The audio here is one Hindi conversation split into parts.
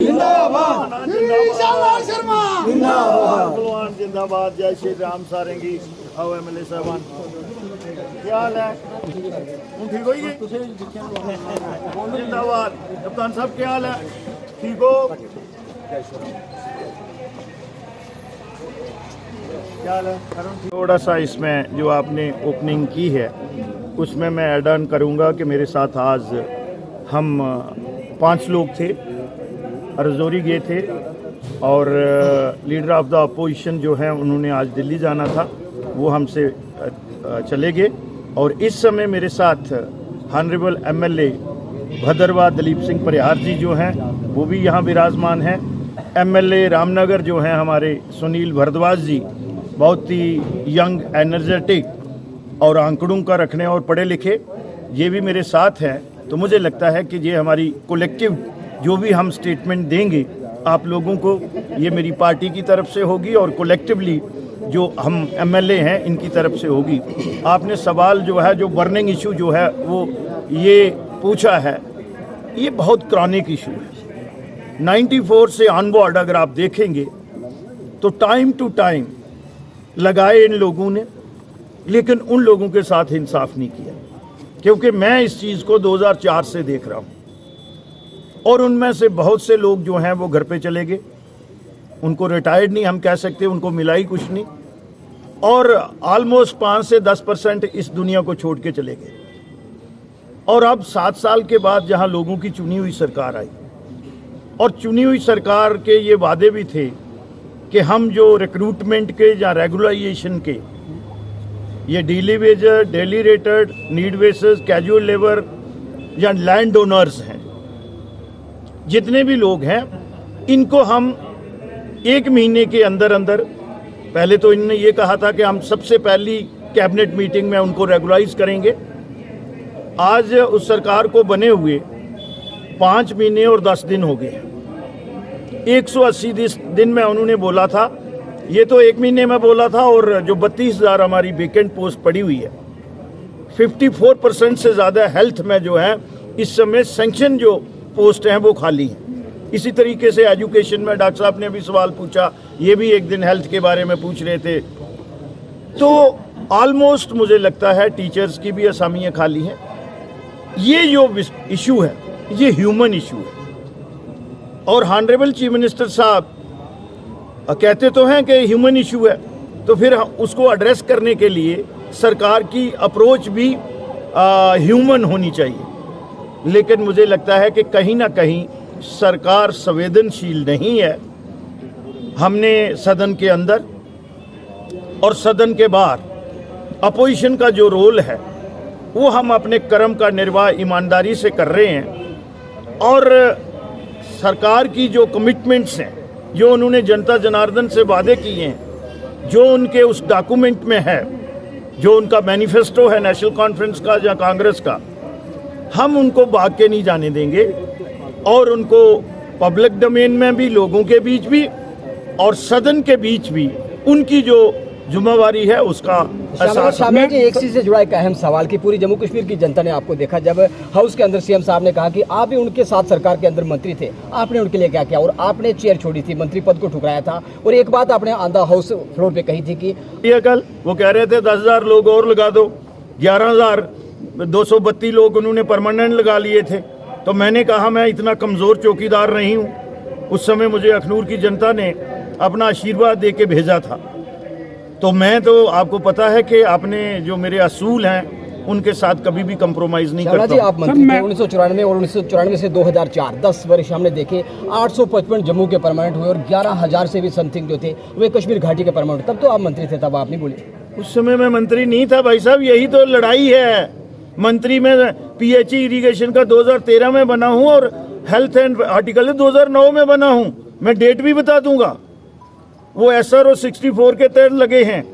जिंदाबाद शर्मा जिंदाबाद जिंदाबाद। जय श्री राम सारेंगी आओ MLA साहबान, क्या हाल है? ठीक हो गई? जिंदाबाद। कप्तान साहब क्या हाल है? ठीक हो? क्या हाल है? थोड़ा सा इसमें जो आपने ओपनिंग की है उसमें मैं ऐड ऑन करूँगा कि मेरे साथ आज हम 5 लोग थे, रजौरी गए थे और लीडर ऑफ द अपोजिशन जो है उन्होंने आज दिल्ली जाना था, वो हमसे चले गए। और इस समय मेरे साथ ऑनरेबल MLA भद्रवाह दलीप सिंह परिहार जी जो हैं वो भी यहाँ विराजमान हैं। MLA रामनगर जो हैं हमारे सुनील भारद्वाज जी, बहुत ही यंग एनर्जेटिक और आंकड़ों का रखने और पढ़े लिखे, ये भी मेरे साथ हैं। तो मुझे लगता है कि ये हमारी कोलेक्टिव जो भी हम स्टेटमेंट देंगे आप लोगों को, ये मेरी पार्टी की तरफ से होगी और कोलेक्टिवली जो हम MLA हैं इनकी तरफ से होगी। आपने सवाल जो है, जो बर्निंग इशू जो है वो ये पूछा है, ये बहुत क्रॉनिक इशू है। 94 से ऑनवर्ड अगर आप देखेंगे तो टाइम टू टाइम लगाए इन लोगों ने, लेकिन उन लोगों के साथ इंसाफ नहीं किया। क्योंकि मैं इस चीज़ को 2004 से देख रहा हूँ और उनमें से बहुत से लोग जो हैं वो घर पे चले गए, उनको रिटायर्ड नहीं हम कह सकते, उनको मिला ही कुछ नहीं, और ऑलमोस्ट 5 से 10% इस दुनिया को छोड़ के चले गए। और अब 7 साल के बाद जहां लोगों की चुनी हुई सरकार आई और चुनी हुई सरकार के ये वादे भी थे कि हम जो रिक्रूटमेंट के या रेगुलराइजेशन के, ये daily Vaser, daily rated, need basis, casual labour या लैंड ओनर्स हैं, जितने भी लोग हैं इनको हम 1 महीने के अंदर अंदर, पहले तो इन्होंने ये कहा था कि हम सबसे पहली कैबिनेट मीटिंग में उनको रेगुलाइज करेंगे। आज उस सरकार को बने हुए 5 महीने और 10 दिन हो गए। 180 दिन में उन्होंने बोला था, ये तो 1 महीने में बोला था, और जो 32,000 हमारी वेकेंट पोस्ट पड़ी हुई है, 54% से ज़्यादा हेल्थ में जो है इस समय सैंक्शन जो पोस्ट हैं वो खाली हैं। इसी तरीके से एजुकेशन में डॉक्टर साहब ने भी सवाल पूछा, ये भी एक दिन हेल्थ के बारे में पूछ रहे थे। तो ऑलमोस्ट मुझे लगता है टीचर्स की भी असामियाँ खाली हैं। ये जो इशू है ये ह्यूमन इशू है, और ऑनरेबल चीफ मिनिस्टर साहब कहते तो हैं कि ह्यूमन इशू है, तो फिर उसको एड्रेस करने के लिए सरकार की अप्रोच भी ह्यूमन होनी चाहिए। लेकिन मुझे लगता है कि कहीं ना कहीं सरकार संवेदनशील नहीं है। हमने सदन के अंदर और सदन के बाहर अपोजिशन का जो रोल है वो हम अपने कर्म का निर्वाह ईमानदारी से कर रहे हैं, और सरकार की जो कमिटमेंट्स हैं, जो उन्होंने जनता जनार्दन से वादे किए हैं, जो उनके उस डॉक्यूमेंट में है, जो उनका मैनिफेस्टो है नेशनल कॉन्फ्रेंस का या कांग्रेस का, हम उनको भाग के नहीं जाने देंगे और उनको पब्लिक डोमेन में भी, लोगों के बीच भी और सदन के बीच भी उनकी जो जिम्मेवारी है उसका एहसास। एक चीज से जुड़ा एक अहम सवाल कि पूरी जम्मू कश्मीर की जनता ने आपको देखा, जब हाउस के अंदर CM साहब ने कहा कि आप भी उनके साथ सरकार के अंदर मंत्री थे, आपने उनके लिए क्या किया, और आपने चेयर छोड़ी थी, मंत्री पद को ठुकराया था, और एक बात आपने ऑन द हाउस फ्लोर पे कही थी कि ये कल वो कह रहे थे 10,000 लोग और लगा दो, 11,232 लोग उन्होंने परमानेंट लगा लिए थे। तो मैंने कहा मैं इतना कमज़ोर चौकीदार नहीं हूँ। उस समय मुझे अखनूर की जनता ने अपना आशीर्वाद दे के भेजा था। तो मैं तो, आपको पता है कि आपने जो मेरे असूल हैं उनके साथ कभी भी कंप्रोमाइज़ नहीं करता। जी, आप मंत्री थे 1994 और 1994 से 2004, 10 वर्ष हमने देखे। 855 जम्मू के परमानेंट हुए और 11,000 से भी समथिंग जो थे वे कश्मीर घाटी के परमानेंट। तब तो आप मंत्री थे, तब आप नहीं बोले। उस समय मैं मंत्री नहीं था भाई साहब, यही तो लड़ाई है। मंत्री में PHE इरीगेशन का 2013 में बना हूँ और हेल्थ एंड आर्टिकल 2009 में बना हूँ। मैं डेट भी बता दूंगा। वो SRO 64 के तहत लगे हैं,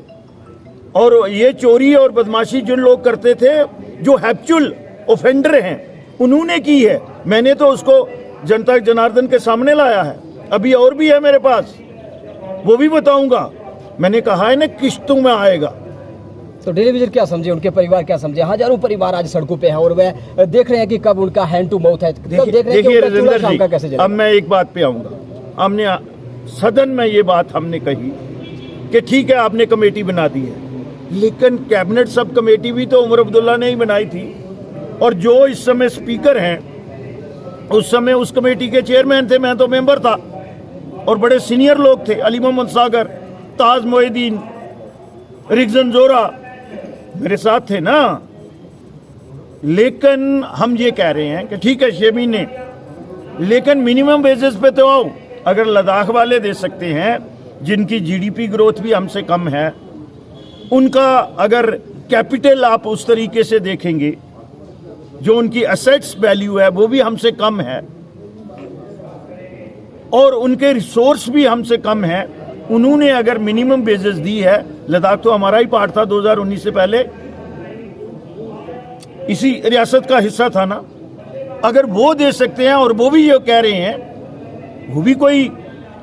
और ये चोरी और बदमाशी जिन लोग करते थे, जो हैप्चुअल ऑफेंडर हैं, उन्होंने की है। मैंने तो उसको जनता जनार्दन के सामने लाया है। अभी और भी है मेरे पास, वो भी बताऊंगा। मैंने कहा है ना, किश्तों में आएगा। तो डेली विजिट क्या समझे, उनके परिवार क्या समझे? हजारों परिवार आज सड़कों पे है और वह देख रहे हैं कि कब उनका हैंड टू माउथ है, कब देख रहे हैं कि देखिए उनका चूल्हा राजेंद्र शाम का जी, कैसे जलेगा। अब मैं एक बात पे आऊंगा। हमने सदन में ये बात हमने कही कि ठीक है आपने कमेटी बना दी है, लेकिन कैबिनेट सब कमेटी भी तो उमर अब्दुल्ला ने ही बनाई थी, और जो इस समय स्पीकर हैं उस समय उस कमेटी के चेयरमैन थे, मैं तो मेंबर था, और बड़े सीनियर लोग थे, अली मोहम्मद सागर, ताज मोहिद्दीन, रिगजन जोरा मेरे साथ थे ना। लेकिन हम ये कह रहे हैं कि ठीक है 6 महीने, लेकिन मिनिमम बेसिस पे तो आओ। अगर लद्दाख वाले दे सकते हैं जिनकी जीडीपी ग्रोथ भी हमसे कम है, उनका अगर कैपिटल आप उस तरीके से देखेंगे, जो उनकी एसेट्स वैल्यू है वो भी हमसे कम है, और उनके रिसोर्स भी हमसे कम है, उन्होंने अगर मिनिमम बेसिस दी है, लद्दाख तो हमारा ही पार्ट था 2019 से पहले, इसी रियासत का हिस्सा था ना। अगर वो दे सकते हैं और वो भी ये कह रहे हैं, वो भी कोई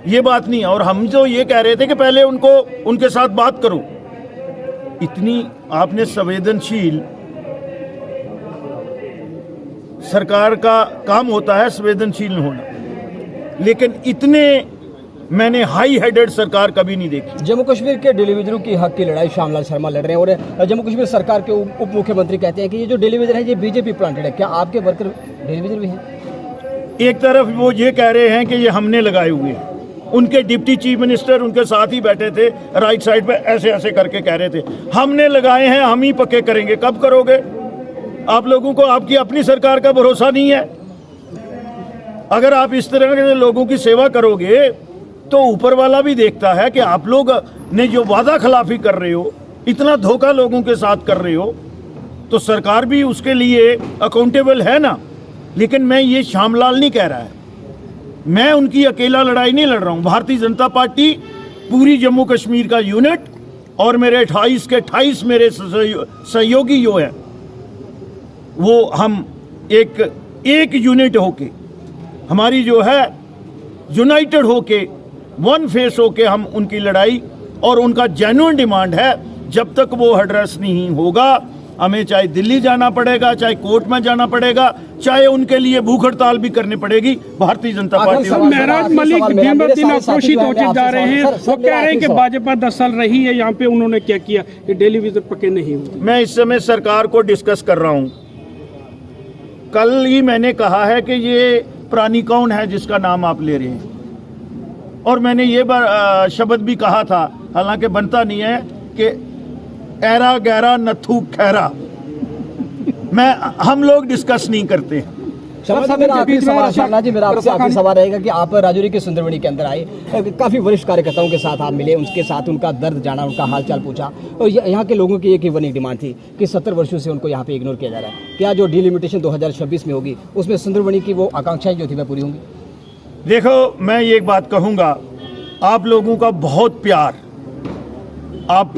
ये बात नहीं है। और हम तो ये कह रहे थे कि पहले उनको उनके साथ बात करो। इतनी आपने संवेदनशील, सरकार का काम होता है संवेदनशील होना, लेकिन इतने मैंने हाई हेडेड सरकार कभी नहीं देखी। जम्मू कश्मीर के डेली विजरों की हक की लड़ाई श्यामलाल शर्मा लड़ रहे हैं, और जम्मू कश्मीर सरकार के उप मुख्यमंत्री कहते हैं कि ये जो डेली विजर है ये बीजेपी प्लांटेड है। क्या आपके वर्कर डेली विजर भी हैं? एक तरफ वो ये कह रहे हैं कि ये हमने लगाए हुए हैं, उनके डिप्टी चीफ मिनिस्टर उनके साथ ही बैठे थे, राइट साइड पे ऐसे ऐसे करके कह रहे थे हमने लगाए हैं, हम ही पक्के करेंगे। कब करोगे? आप लोगों को आपकी अपनी सरकार का भरोसा नहीं है। अगर आप इस तरह के लोगों की सेवा करोगे तो ऊपर वाला भी देखता है कि आप लोग ने जो वादा खिलाफी कर रहे हो, इतना धोखा लोगों के साथ कर रहे हो, तो सरकार भी उसके लिए अकाउंटेबल है ना। लेकिन मैं ये श्यामलाल नहीं कह रहा है, मैं उनकी अकेला लड़ाई नहीं लड़ रहा हूं। भारतीय जनता पार्टी पूरी जम्मू कश्मीर का यूनिट, और मेरे 28 के 28 मेरे सहयोगी जो है, वो हम एक यूनिट होके, हमारी जो है यूनाइटेड होके, वन फेस होके हम उनकी लड़ाई, और उनका जेन्युइन डिमांड है जब तक वो एड्रेस नहीं होगा, हमें चाहे दिल्ली जाना पड़ेगा, चाहे कोर्ट में जाना पड़ेगा, चाहे उनके लिए भूख हड़ताल भी करनी पड़ेगी। भारतीय जनता पार्टी। महराज मलिक दिन ब दिन आक्रोशित होते जा रहे हैं, वो कह रहे हैं कि भाजपा 10 साल रही है यहाँ पे, उन्होंने क्या किया कि डेली विजिट पक्के नहीं हुए। मैं इस समय सरकार को डिस्कस कर रहा हूं। कल ही मैंने कहा है कि ये प्राणी कौन है जिसका नाम आप ले रहे हैं, और मैंने ये शब्द भी कहा था, हालांकि बनता नहीं है, कि ऐरा गैरा नथु खैरा। हम लोग डिस्कस नहीं करते हैं। मेरा आखिरी सवाल रहेगा कि आप राजौरी के सुंदरबनी के अंदर आए, काफी वरिष्ठ कार्यकर्ताओं के साथ आप मिले, उनके साथ उनका दर्द जाना, उनका हालचाल पूछा, और यहाँ के लोगों की एक ही बनी डिमांड थी कि 70 वर्षों से उनको यहाँ पे इग्नोर किया जा रहा है। क्या जो डिलिमिटेशन 2026 में होगी उसमें सुंदरबनी की वो आकांक्षाएं जो थी वह पूरी होंगी? देखो, मैं ये एक बात कहूंगा, आप लोगों का बहुत प्यार, आप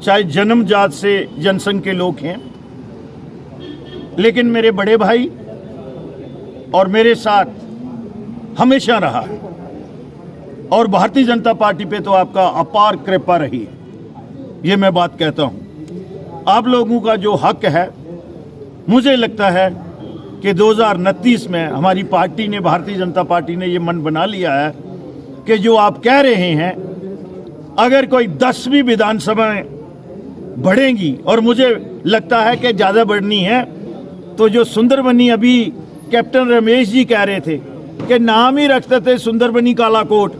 चाहे जन्मजात से जनसंघ के लोग हैं, लेकिन मेरे बड़े भाई और मेरे साथ हमेशा रहा है, और भारतीय जनता पार्टी पे तो आपका अपार कृपा रही है। ये मैं बात कहता हूं। आप लोगों का जो हक है, मुझे लगता है कि 2029 में हमारी पार्टी ने, भारतीय जनता पार्टी ने ये मन बना लिया है कि जो आप कह रहे हैं, अगर कोई 10वीं विधानसभाएं बढ़ेंगी, और मुझे लगता है कि ज़्यादा बढ़नी है, तो जो सुंदरबनी अभी कैप्टन रमेश जी कह रहे थे कि नाम ही रखते थे सुंदरबनी कालाकोट,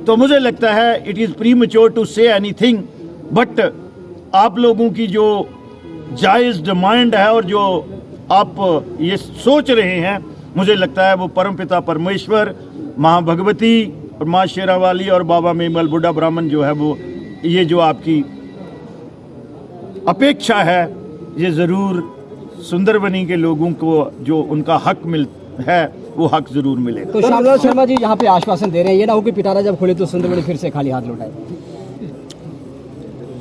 तो मुझे लगता है it is premature to say anything, but आप लोगों की जो जायज़ डिमांड है और जो आप ये सोच रहे हैं, मुझे लगता है वो परमपिता परमेश्वर, माँ भगवती और माँ शेरावाली और बाबा मेमल बुढ़ा ब्राह्मण जो है, वो ये जो आपकी अपेक्षा है, ये ज़रूर सुंदरबनी के लोगों को जो उनका हक है वो हक जरूर मिलेगा। तो श्यामलाल शर्मा जी यहाँ पे आश्वासन दे रहे हैं, ये ना हो कि पिटारा जब खुले तो सुंदरबनी फिर से खाली हाथ लौटाए।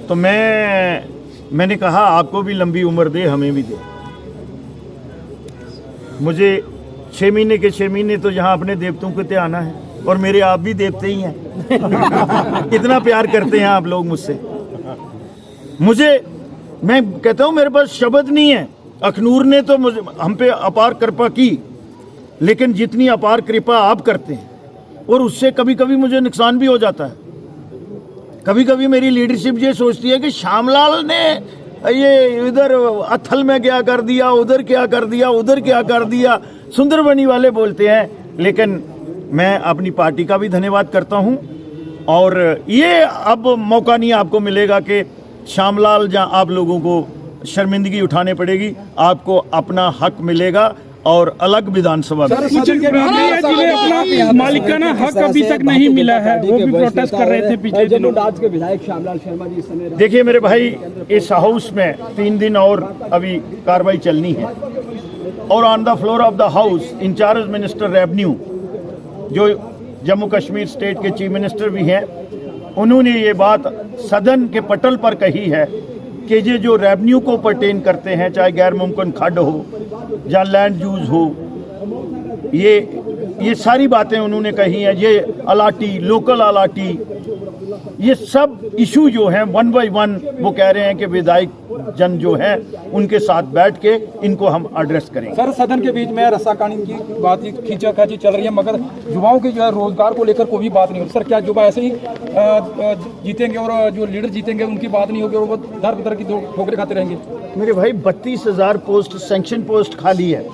तो मैंने कहा आपको भी लंबी उम्र दे, हमें भी दे। मुझे 6 महीने के 6 महीने तो यहाँ अपने देवताओं को आना है, और मेरे आप भी देवते ही हैं। कितना प्यार करते हैं आप लोग मुझसे। मैं कहता हूं मेरे पास शब्द नहीं है। अखनूर ने तो मुझे हम पे अपार कृपा की, लेकिन जितनी अपार कृपा आप करते हैं और उससे कभी कभी मुझे नुकसान भी हो जाता है। कभी कभी मेरी लीडरशिप ये सोचती है कि श्यामलाल ने ये इधर अथल में क्या कर दिया, उधर क्या कर दिया, उधर क्या कर दिया, सुंदरबनी वाले बोलते हैं। लेकिन मैं अपनी पार्टी का भी धन्यवाद करता हूं और ये अब मौका नहीं आपको मिलेगा कि श्यामलाल जहां आप लोगों को शर्मिंदगी उठाने पड़ेगी, आपको अपना हक मिलेगा और अलग विधानसभा में। कुछ जिन्हें अपना मालिकाना हक अभी तक नहीं मिला है, वो भी प्रोटेस्ट कर रहे थे पिछले दिनों। आज के विधायक श्यामलाल शर्मा जी इस समय देखिए मेरे भाई, इस हाउस में 3 दिन और अभी कार्रवाई चलनी है और on the floor of the house incharge minister revenue, जो जम्मू कश्मीर स्टेट के चीफ मिनिस्टर भी हैं, उन्होंने ये बात सदन के पटल पर कही है कि ये जो रेवेन्यू को पर्टेन करते हैं, चाहे गैर मुमकिन खड्ड हो या लैंड यूज हो, ये सारी बातें उन्होंने कही हैं। ये अलाटी, लोकल अलाटी, ये सब इशू जो हैं 1 बाय 1 वो कह रहे हैं कि विधायक जन जो है उनके साथ बैठ के इनको हम एड्रेस करेंगे। सर, सदन के बीच में रस्सा कानून की बात खींचाखींची चल रही है, मगर युवाओं के जो है रोजगार को लेकर कोई भी बात नहीं हो रही। सर, क्या युवा ऐसे ही जीतेंगे और जो लीडर जीतेंगे उनकी बात नहीं होगी और वो दर बदर की ठोकरें खाते रहेंगे? मेरे भाई 32,000 पोस्ट सैंक्शन पोस्ट खाली है,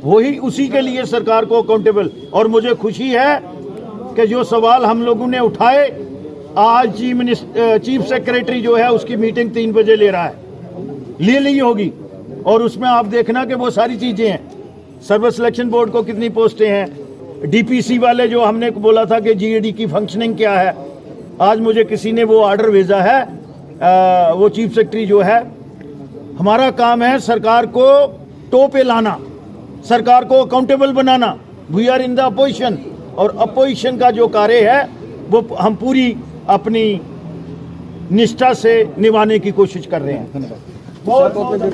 वही उसी के लिए सरकार को अकाउंटेबल। और मुझे खुशी है कि जो सवाल हम लोगों ने उठाए, आज चीफ सेक्रेटरी जो है उसकी मीटिंग 3 बजे ले रहा है, ले ली होगी, और उसमें आप देखना कि वो सारी चीजें हैं। सर्विस सिलेक्शन बोर्ड को कितनी पोस्टें हैं, डीपीसी वाले जो हमने बोला था कि जीएडी की फंक्शनिंग क्या है, आज मुझे किसी ने वो ऑर्डर भेजा है, वो चीफ सेक्रेटरी जो है। हमारा काम है सरकार को टो पे लाना, सरकार को अकाउंटेबल बनाना। We are in the opposition, और अपोजिशन का जो कार्य है वो हम पूरी अपनी निष्ठा से निभाने की कोशिश कर रहे हैं। धन्यवाद।